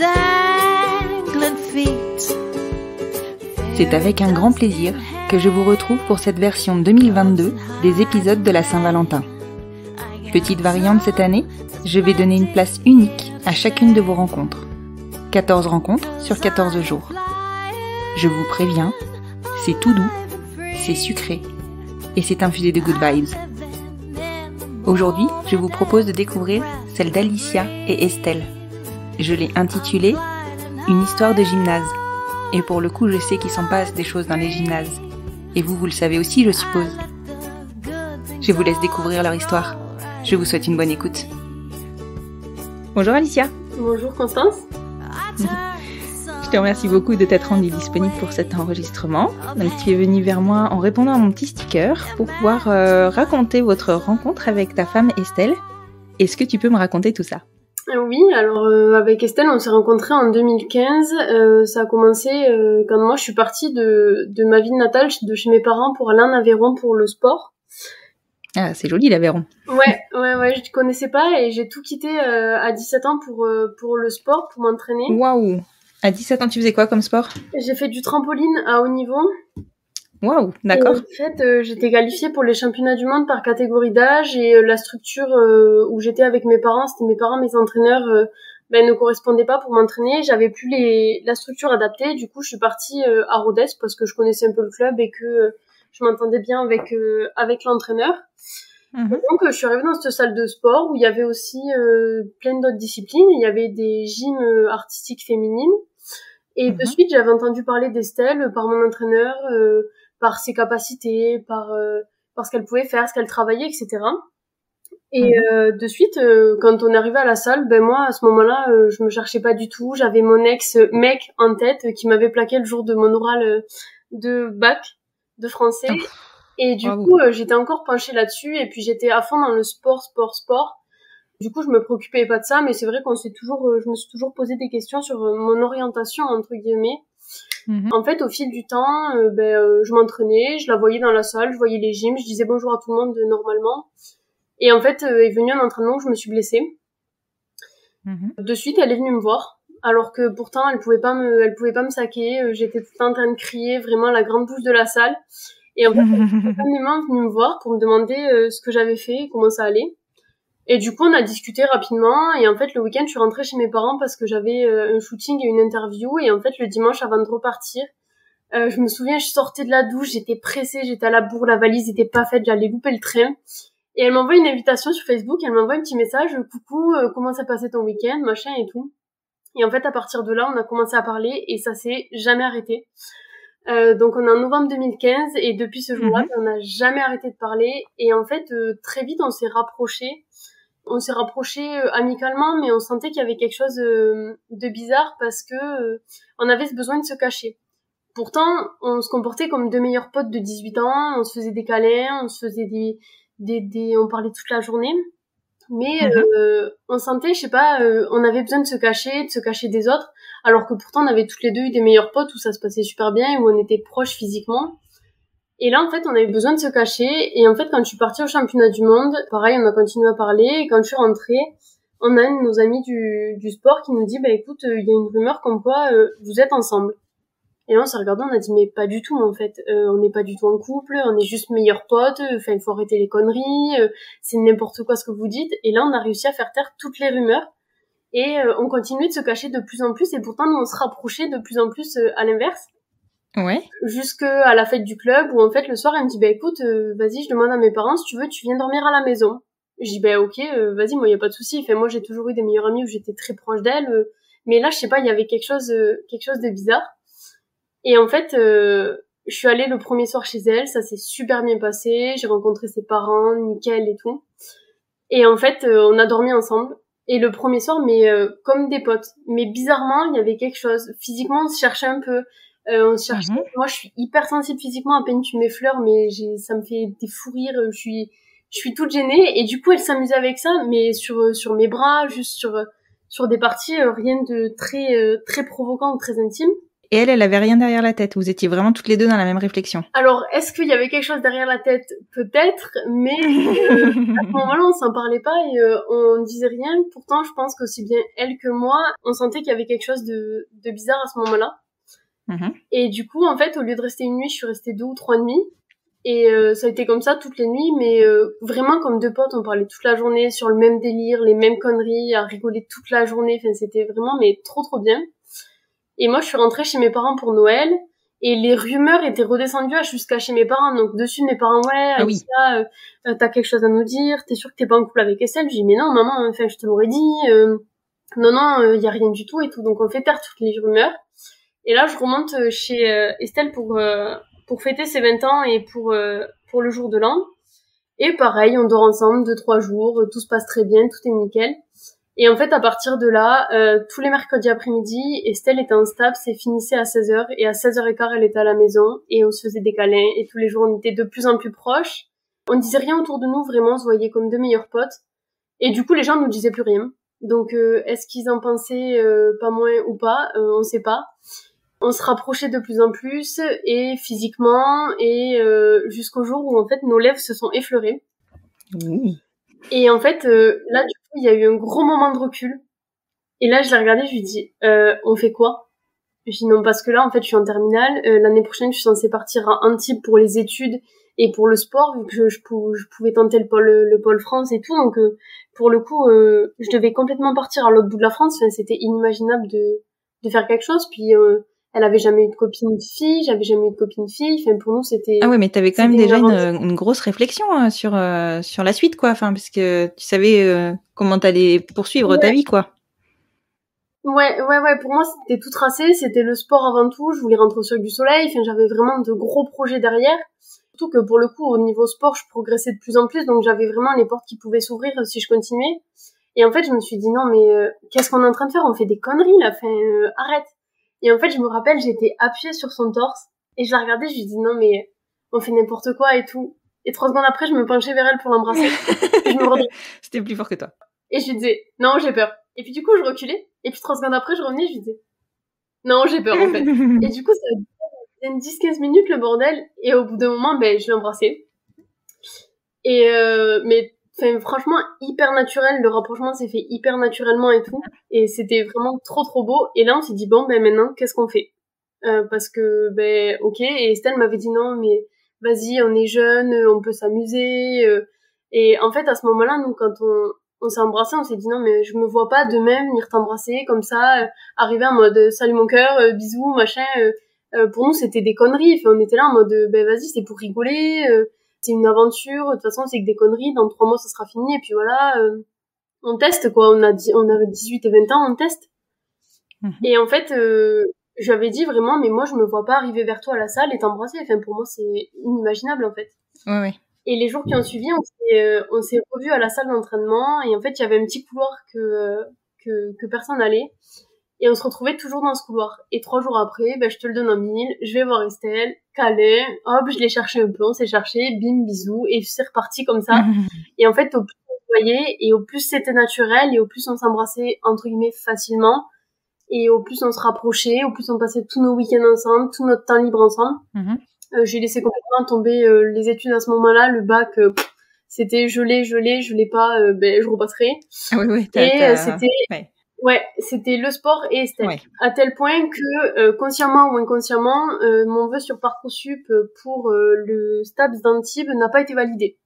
dangling feet. C'est avec un grand plaisir que je vous retrouve pour cette version 2022 des épisodes de la Saint-Valentin. Petite variante cette année, je vais donner une place unique à chacune de vos rencontres. 14 rencontres sur 14 jours. Je vous préviens, c'est tout doux, c'est sucré et c'est infusé de good vibes. Aujourd'hui, je vous propose de découvrir celle d'Alicia et Estelle. Je l'ai intitulée « Une histoire de gymnase ». Et pour le coup, je sais qu'il s'en passe des choses dans les gymnases. Et vous le savez aussi, je suppose. Je vous laisse découvrir leur histoire. Je vous souhaite une bonne écoute. Bonjour Alicia. Bonjour Constance. Je te remercie beaucoup de t'être rendue disponible pour cet enregistrement. Donc tu es venue vers moi en répondant à mon petit sticker pour pouvoir raconter votre rencontre avec ta femme Estelle. Est-ce que tu peux me raconter tout ça ? Oui, alors avec Estelle, on s'est rencontrés en 2015. Ça a commencé quand moi je suis partie de ma ville natale, de chez mes parents, pour aller en Aveyron pour le sport. Ah, c'est joli l'Aveyron. Ouais, je connaissais pas et j'ai tout quitté à 17 ans pour le sport, pour m'entraîner. Waouh! À 17 ans, tu faisais quoi comme sport? J'ai fait du trampoline à haut niveau. Waouh, d'accord. Et en fait, j'étais qualifiée pour les championnats du monde par catégorie d'âge et la structure où j'étais avec mes parents, c'était mes parents, mes entraîneurs, ne correspondaient pas pour m'entraîner. J'avais plus la structure adaptée. Du coup, je suis partie à Rodez parce que je connaissais un peu le club et que je m'entendais bien avec l'entraîneur. Mmh. Donc, je suis arrivée dans cette salle de sport où il y avait aussi plein d'autres disciplines. Il y avait des gyms artistiques féminines. Et de suite, j'avais entendu parler d'Estelle par mon entraîneur, par ses capacités, par ce qu'elle pouvait faire, ce qu'elle travaillait, etc. Et de suite, quand on est arrivé à la salle, moi, à ce moment-là, je me cherchais pas du tout. J'avais mon ex-mec en tête qui m'avait plaqué le jour de mon oral de bac de français. Oh. Et du coup, j'étais encore penchée là-dessus. Et puis, j'étais à fond dans le sport. Du coup, je me préoccupais pas de ça, mais c'est vrai je me suis toujours posé des questions sur mon orientation, entre guillemets. En fait, au fil du temps, je m'entraînais, je la voyais dans la salle, je voyais les gyms, je disais bonjour à tout le monde normalement. Et en fait, est venu un entraînement où je me suis blessée. De suite, elle est venue me voir, alors que pourtant, elle pouvait pas me saquer. J'étais tout le temps en train de crier, vraiment la grande bouche de la salle. Et en fait, elle est spontanément venue me voir pour me demander ce que j'avais fait, comment ça allait. Et du coup, on a discuté rapidement. Et en fait, le week-end, je suis rentrée chez mes parents parce que j'avais un shooting et une interview. Et en fait, le dimanche, avant de repartir, je me souviens, je sortais de la douche, j'étais pressée, j'étais à la bourre, la valise était pas faite, j'allais louper le train. Et elle m'envoie une invitation sur Facebook, elle m'envoie un petit message, coucou, comment s'est passé ton week-end, machin et tout. Et en fait, à partir de là, on a commencé à parler et ça s'est jamais arrêté. Donc on est en novembre 2015 et depuis ce jour-là, on n'a jamais arrêté de parler. Et en fait, très vite, on s'est rapprochés. Amicalement, mais on sentait qu'il y avait quelque chose de bizarre parce que on avait ce besoin de se cacher. Pourtant, on se comportait comme deux meilleurs potes de 18 ans, on se faisait des câlins, on se faisait on parlait toute la journée. Mais on sentait, je sais pas, on avait besoin de se cacher des autres, alors que pourtant on avait toutes les deux eu des meilleurs potes où ça se passait super bien, où on était proches physiquement. Et là, en fait, on avait besoin de se cacher. Et en fait, quand je suis partie au championnat du monde, pareil, on a continué à parler. Et quand je suis rentrée, on a un de nos amis du sport qui nous dit, écoute, il y a une rumeur comme quoi vous êtes ensemble. Et là, on s'est regardé, on a dit, mais pas du tout, en fait. On n'est pas du tout en couple, on est juste meilleurs potes. Enfin, il faut arrêter les conneries. C'est n'importe quoi ce que vous dites. Et là, on a réussi à faire taire toutes les rumeurs. Et on continuait de se cacher de plus en plus. Et pourtant, nous, on se rapprochait de plus en plus à l'inverse. Ouais. Jusqu'à la fête du club où en fait le soir elle me dit écoute vas-y je demande à mes parents si tu veux tu viens dormir à la maison. Je dis ok vas-y moi y a pas de souci. Enfin moi j'ai toujours eu des meilleures amies où j'étais très proche d'elles mais là je sais pas il y avait quelque chose de bizarre. Et en fait je suis allée le premier soir chez elle, ça s'est super bien passé, j'ai rencontré ses parents, nickel et tout. Et en fait on a dormi ensemble. Et le premier soir mais comme des potes. Mais bizarrement il y avait quelque chose. Physiquement on se cherchait un peu. On se cherche. Moi, je suis hyper sensible physiquement. À peine tu m'effleures, mais ça me fait des fous rires. Je suis toute gênée. Et du coup, elle s'amusait avec ça, mais sur mes bras, juste sur des parties, rien de très, très provoquant ou très intime. Et elle avait rien derrière la tête. Vous étiez vraiment toutes les deux dans la même réflexion. Alors, est-ce qu'il y avait quelque chose derrière la tête? Peut-être, mais à ce moment-là, on s'en parlait pas et on disait rien. Pourtant, je pense qu'aussi bien elle que moi, on sentait qu'il y avait quelque chose de bizarre à ce moment-là. Et du coup, en fait, au lieu de rester une nuit, je suis restée 2 ou 3 nuits. Et ça a été comme ça toutes les nuits, mais vraiment comme deux potes, on parlait toute la journée sur le même délire, les mêmes conneries, à rigoler toute la journée. Enfin, c'était vraiment mais trop bien. Et moi, je suis rentrée chez mes parents pour Noël, et les rumeurs étaient redescendues jusqu'à chez mes parents. Donc dessus, mes parents, ouais, Alicia, t'as quelque chose à nous dire? T'es sûre que t'es pas en couple avec Estelle? Je dis mais non, maman, enfin, je te l'aurais dit. Non, y a rien du tout et tout. Donc on fait taire toutes les rumeurs. Et là, je remonte chez Estelle pour fêter ses 20 ans et pour le jour de l'an. Et pareil, on dort ensemble 2-3 jours, tout se passe très bien, tout est nickel. Et en fait, à partir de là, tous les mercredis après-midi, Estelle était en STAPS et finissait à 16h. Et à 16h15, elle était à la maison et on se faisait des câlins. Et tous les jours, on était de plus en plus proches. On disait rien autour de nous, vraiment, on se voyait comme deux meilleurs potes. Et du coup, les gens nous disaient plus rien. Donc, est-ce qu'ils en pensaient pas moins ou pas? On sait pas. On se rapprochait de plus en plus, et physiquement, et jusqu'au jour où, en fait, nos lèvres se sont effleurées. Et en fait, là, du coup, il y a eu un gros moment de recul. Et là, je l'ai regardé, je lui dis, on fait quoi? Je dis non, parce que là, en fait, je suis en terminale. L'année prochaine, je suis censée partir à Antibes pour les études et pour le sport, vu que je pouvais tenter le pôle France et tout. Donc, pour le coup, je devais complètement partir à l'autre bout de la France. Enfin, c'était inimaginable de faire quelque chose. Puis, elle avait jamais eu de copine fille, j'avais jamais eu de copine fille. Enfin, pour nous, c'était... Ah ouais, mais t'avais quand même déjà une grosse réflexion sur la suite, quoi. Enfin, parce que tu savais comment t'allais poursuivre ta vie, quoi. Ouais. Pour moi, c'était tout tracé. C'était le sport avant tout. Je voulais rentrer au Cirque du Soleil. Enfin, j'avais vraiment de gros projets derrière. Surtout que pour le coup, au niveau sport, je progressais de plus en plus. Donc, j'avais vraiment les portes qui pouvaient s'ouvrir si je continuais. Et en fait, je me suis dit, non, mais qu'est-ce qu'on est en train de faire? On fait des conneries, là. Enfin, arrête. Et en fait, je me rappelle, j'étais appuyée sur son torse. Et je la regardais, je lui dis, non, mais on fait n'importe quoi et tout. Et 3 secondes après, je me penchais vers elle pour l'embrasser. Et je me redressais. C'était plus fort que toi. Et je lui disais, non, j'ai peur. Et puis du coup, je reculais. Et puis 3 secondes après, je revenais, je lui disais, non, j'ai peur, en fait. Et du coup, ça a duré 10-15 minutes, le bordel. Et au bout d'un moment, ben, je l'ai embrassé. Et mais franchement, hyper naturel. Le rapprochement s'est fait hyper naturellement et tout. Et c'était vraiment trop beau. Et là, on s'est dit, bon, ben maintenant, qu'est-ce qu'on fait? Parce que, ben, ok. Et Estelle m'avait dit, non, mais vas-y, on est jeunes, on peut s'amuser. Et en fait, à ce moment-là, nous, quand on s'est embrassé, on s'est dit, non, mais je me vois pas demain venir t'embrasser comme ça, arriver en mode, salut mon cœur, bisous, machin. Pour nous, c'était des conneries. Enfin, on était là en mode, ben vas-y, c'est pour rigoler. C'est une aventure, de toute façon c'est que des conneries, dans 3 mois ça sera fini, et puis voilà, on teste quoi, on avait 18 et 20 ans, on teste. Et en fait, je lui avais dit vraiment, mais moi je me vois pas arriver vers toi à la salle et t'embrasser, enfin pour moi c'est inimaginable en fait. Ouais. Et les jours qui ont suivi, on s'est revus à la salle d'entraînement, et en fait il y avait un petit couloir que personne n'allait. Et on se retrouvait toujours dans ce couloir. Et 3 jours après, ben, je te le donne en 1000, je vais voir Estelle, câlin, hop, je l'ai cherché un peu, on s'est cherché, bim, bisous, et c'est reparti comme ça. Et en fait, au plus on se voyait, et au plus c'était naturel, et au plus on s'embrassait, entre guillemets, facilement, et au plus on se rapprochait, au plus on passait tous nos week-ends ensemble, tout notre temps libre ensemble. J'ai laissé complètement tomber les études à ce moment-là, le bac, c'était je l'ai pas, ben, je repasserai. Ah oui, et c'était... Ouais, c'était le sport et Estelle. Ouais. À tel point que, consciemment ou inconsciemment, mon vœu sur Parcoursup pour le STAPS d'Antibes n'a pas été validé.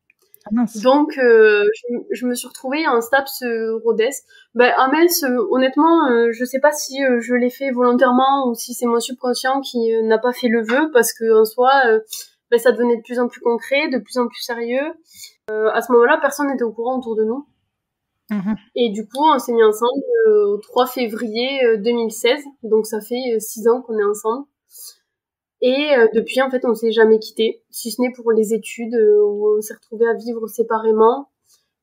Ah mince. Donc, je me suis retrouvée en STAPS Rodez. Ben, à Metz, honnêtement, je sais pas si je l'ai fait volontairement ou si c'est mon subconscient qui n'a pas fait le vœu, parce que en soi, ben, ça devenait de plus en plus concret, de plus en plus sérieux. À ce moment-là, personne n'était au courant autour de nous. Et du coup, on s'est mis ensemble au 3 février 2016. Donc ça fait 6 ans qu'on est ensemble. Et depuis, en fait, on s'est jamais quittés, si ce n'est pour les études où on s'est retrouvés à vivre séparément.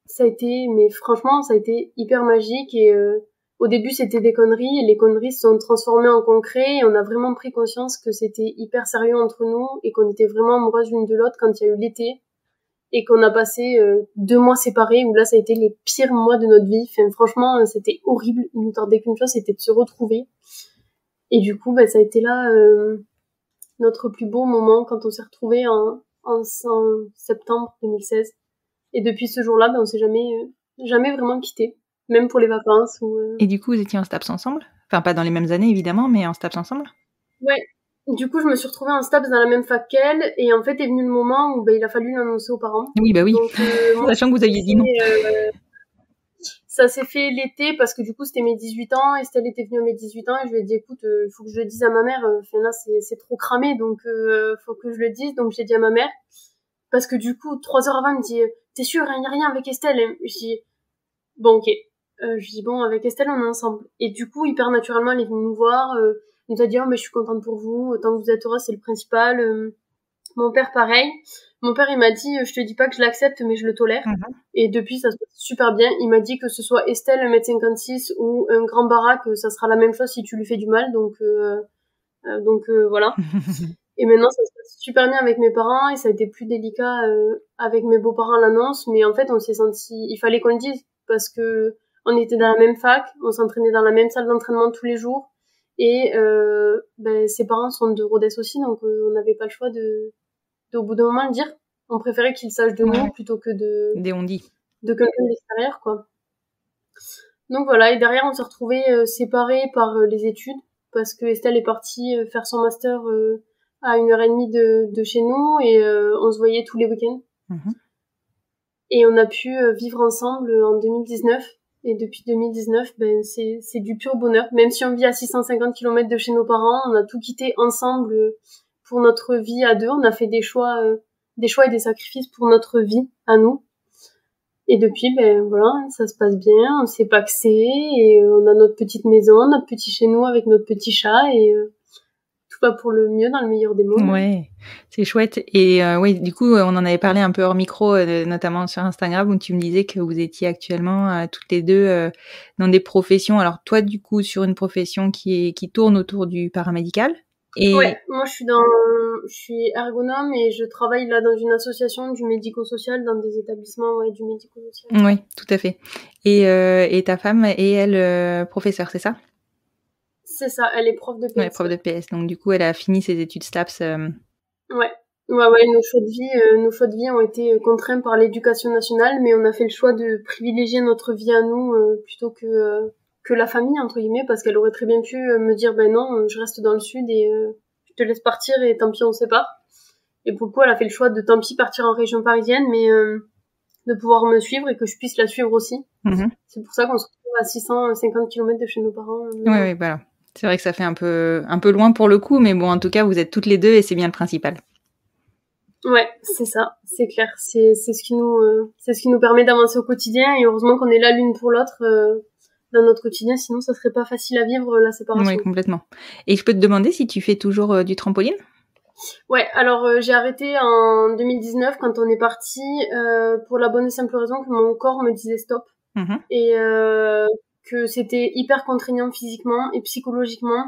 Ça a été, mais franchement, ça a été hyper magique. Et au début, c'était des conneries, et les conneries se sont transformées en concret. Et on a vraiment pris conscience que c'était hyper sérieux entre nous et qu'on était vraiment amoureuses l'une de l'autre quand il y a eu l'été. Et qu'on a passé 2 mois séparés, où là ça a été les pires mois de notre vie. Enfin, franchement, c'était horrible. Il nous tardait qu'une chose, c'était de se retrouver. Et du coup, ça a été là notre plus beau moment quand on s'est retrouvés en septembre 2016. Et depuis ce jour-là, on s'est jamais vraiment quittés, même pour les vacances. Et du coup, vous étiez en STAPS ensemble ? Enfin, pas dans les mêmes années, évidemment, mais en STAPS ensemble ? Ouais. Du coup, je me suis retrouvée en STAPS dans la même fac qu'elle, et en fait, est venu le moment où il a fallu l'annoncer aux parents. Oui, oui. Donc, sachant que vous aviez dit non. Ça s'est fait l'été parce que du coup, c'était mes 18 ans. Estelle était venue à mes 18 ans et je lui ai dit, écoute, faut que je le dise à ma mère. Là, c'est trop cramé, donc faut que je le dise. Donc, j'ai dit à ma mère. Parce que du coup, 3 heures avant, elle me dit, t'es sûre, il n'y a rien avec Estelle? Et je dis, bon, ok. Je dis, bon, avec Estelle, on est ensemble. Et du coup, hyper naturellement, elle est venue nous voir. Elle nous a dit, oh, mais je suis contente pour vous. Tant que vous êtes heureuse, c'est le principal. Mon père, pareil. Mon père, il m'a dit, je te dis pas que je l'accepte, mais je le tolère. Et depuis, ça se passe super bien. Il m'a dit que ce soit Estelle, 1m56 ou un grand baraque, ça sera la même chose si tu lui fais du mal. Donc voilà. Et maintenant, ça se passe super bien avec mes parents et ça a été plus délicat avec mes beaux-parents à l'annonce. Mais en fait, on s'est senti... Il fallait qu'on le dise parce que on était dans la même fac, on s'entraînait dans la même salle d'entraînement tous les jours. Et ses parents sont de Rodez aussi, donc on n'avait pas le choix de au bout d'un moment le dire. On préférait qu'ils sachent de nous plutôt que des on-dit. De quelqu'un d'extérieur, quoi. Donc voilà, et derrière, on s'est retrouvés séparés par les études parce que Estelle est partie faire son master à 1h30 de chez nous et on se voyait tous les week-ends. Et on a pu vivre ensemble en 2019. Et depuis 2019, c'est du pur bonheur. Même si on vit à 650 km de chez nos parents, on a tout quitté ensemble pour notre vie à deux. On a fait des choix et des sacrifices pour notre vie à nous. Et depuis, voilà, ça se passe bien, on s'est pacsé et on a notre petite maison, notre petit chez nous avec notre petit chat et tout va pour le mieux dans le meilleur des mondes. Ouais, c'est chouette. Et du coup, on en avait parlé un peu hors micro, notamment sur Instagram, où tu me disais que vous étiez actuellement toutes les deux dans des professions. Alors toi, du coup, sur une profession qui tourne autour du paramédical. Et... Ouais, moi je suis ergonome et je travaille là dans une association du médico-social, dans des établissements du médico-social. Oui, tout à fait. Et ta femme est elle professeure, c'est ça? C'est ça, elle est prof de PS. Ouais, prof de PS. Donc du coup, elle a fini ses études STAPS. Ouais, nos choix de vie ont été contraints par l'éducation nationale, mais on a fait le choix de privilégier notre vie à nous plutôt que la famille, entre guillemets, parce qu'elle aurait très bien pu me dire, non, je reste dans le sud et je te laisse partir et tant pis, on sait pas. Et pour le coup, elle a fait le choix de tant pis partir en région parisienne, mais de pouvoir me suivre et que je puisse la suivre aussi. C'est pour ça qu'on se retrouve à 650 km de chez nos parents. Oui, voilà. C'est vrai que ça fait un peu loin pour le coup, mais bon, en tout cas, vous êtes toutes les deux et c'est bien le principal. Ouais, c'est ça, c'est clair. C'est ce qui nous permet d'avancer au quotidien et heureusement qu'on est là l'une pour l'autre dans notre quotidien, sinon ça serait pas facile à vivre la séparation. Oui, complètement. Et je peux te demander si tu fais toujours du trampoline ? Ouais, alors j'ai arrêté en 2019 quand on est parti pour la bonne et simple raison que mon corps me disait stop et que c'était hyper contraignant physiquement et psychologiquement.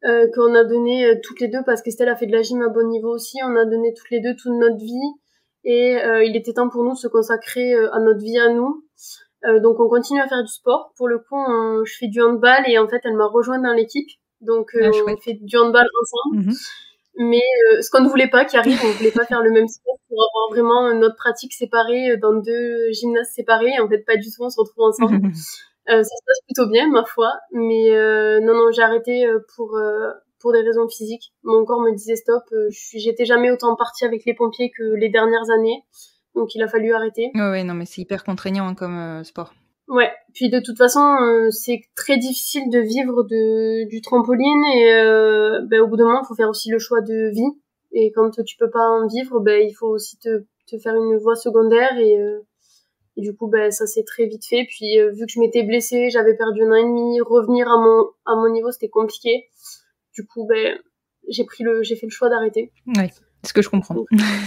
Qu'on a donné toutes les deux parce qu'Estelle a fait de la gym à bon niveau aussi, on a donné toutes les deux toute notre vie et il était temps pour nous de se consacrer à notre vie à nous. Donc on continue à faire du sport. Pour le coup, je fais du handball et en fait elle m'a rejoint dans l'équipe. Donc on fait du handball ensemble. Mais ce qu'on ne voulait pas qui arrive, on voulait pas faire le même sport pour avoir vraiment notre pratique séparée dans deux gymnases séparés. En fait pas du tout, on se retrouve ensemble. Ça se passe plutôt bien, ma foi, mais non, j'ai arrêté pour des raisons physiques. Mon corps me disait stop. J'étais jamais autant partie avec les pompiers que les dernières années, donc il a fallu arrêter. Ouais, non, mais c'est hyper contraignant comme sport. Ouais, puis de toute façon, c'est très difficile de vivre du trampoline et au bout d'un moment, il faut faire aussi le choix de vie. Et quand tu peux pas en vivre, il faut aussi te faire une voie secondaire et du coup, ça s'est très vite fait. Puis, vu que je m'étais blessée, j'avais perdu 1 an et demi, revenir à mon niveau, c'était compliqué. Du coup, j'ai fait le choix d'arrêter. Ouais, c'est ce que je comprends.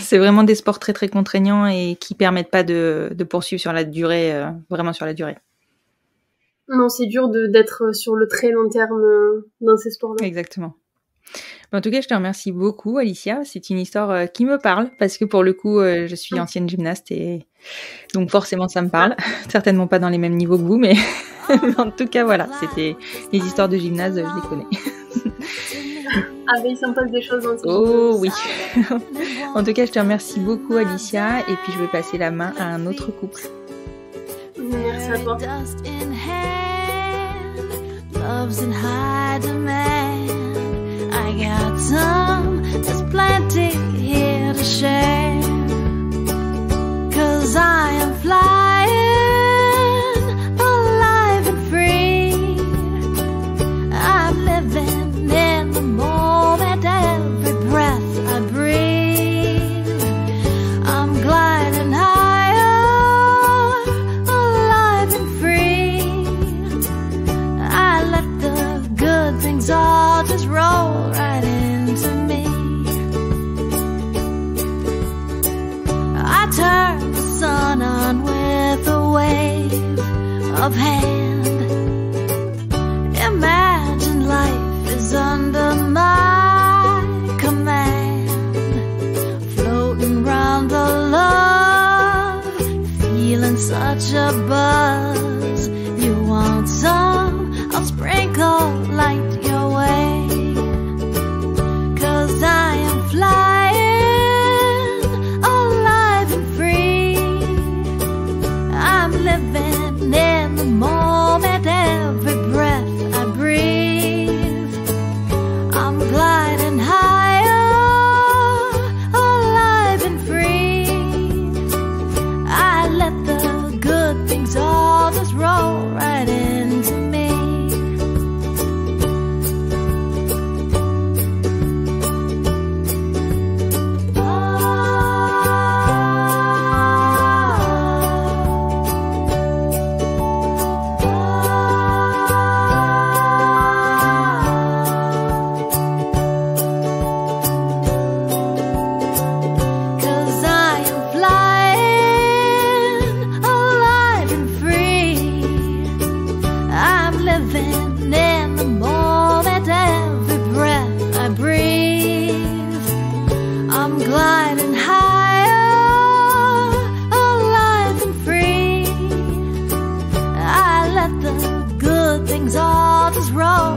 C'est vraiment des sports très, très contraignants et qui permettent pas de poursuivre sur la durée, vraiment sur la durée. Non, c'est dur d'être sur le très long terme dans ces sports-là. Exactement. En tout cas, je te remercie beaucoup, Alicia. C'est une histoire qui me parle parce que pour le coup, je suis ancienne gymnaste et donc forcément ça me parle. Certainement pas dans les mêmes niveaux que vous, mais en tout cas, voilà, c'était les histoires de gymnase, je les connais. Ah ben, il s'en passe des choses dans ce Oh oui. En tout cas, je te remercie beaucoup, Alicia, et puis je vais passer la main à un autre couple. Merci à toi. Love's in high demand. I got some, there's plenty here to share. 'Cause I am flying, alive and free. I'm living in the moment, every breath I breathe. I'm gliding higher, alive and free. I let the good things all just roll right into me. I turn the sun on with a wave of hand. Imagine life is under my command. Floating round the love, feeling such a buzz. You want some? I'll sprinkle light your way. 'Cause I am flying, alive and free. I'm living in the moment, every breath I breathe. I'm gliding higher, alive and free. I let the good things all just roll right into me. All just roll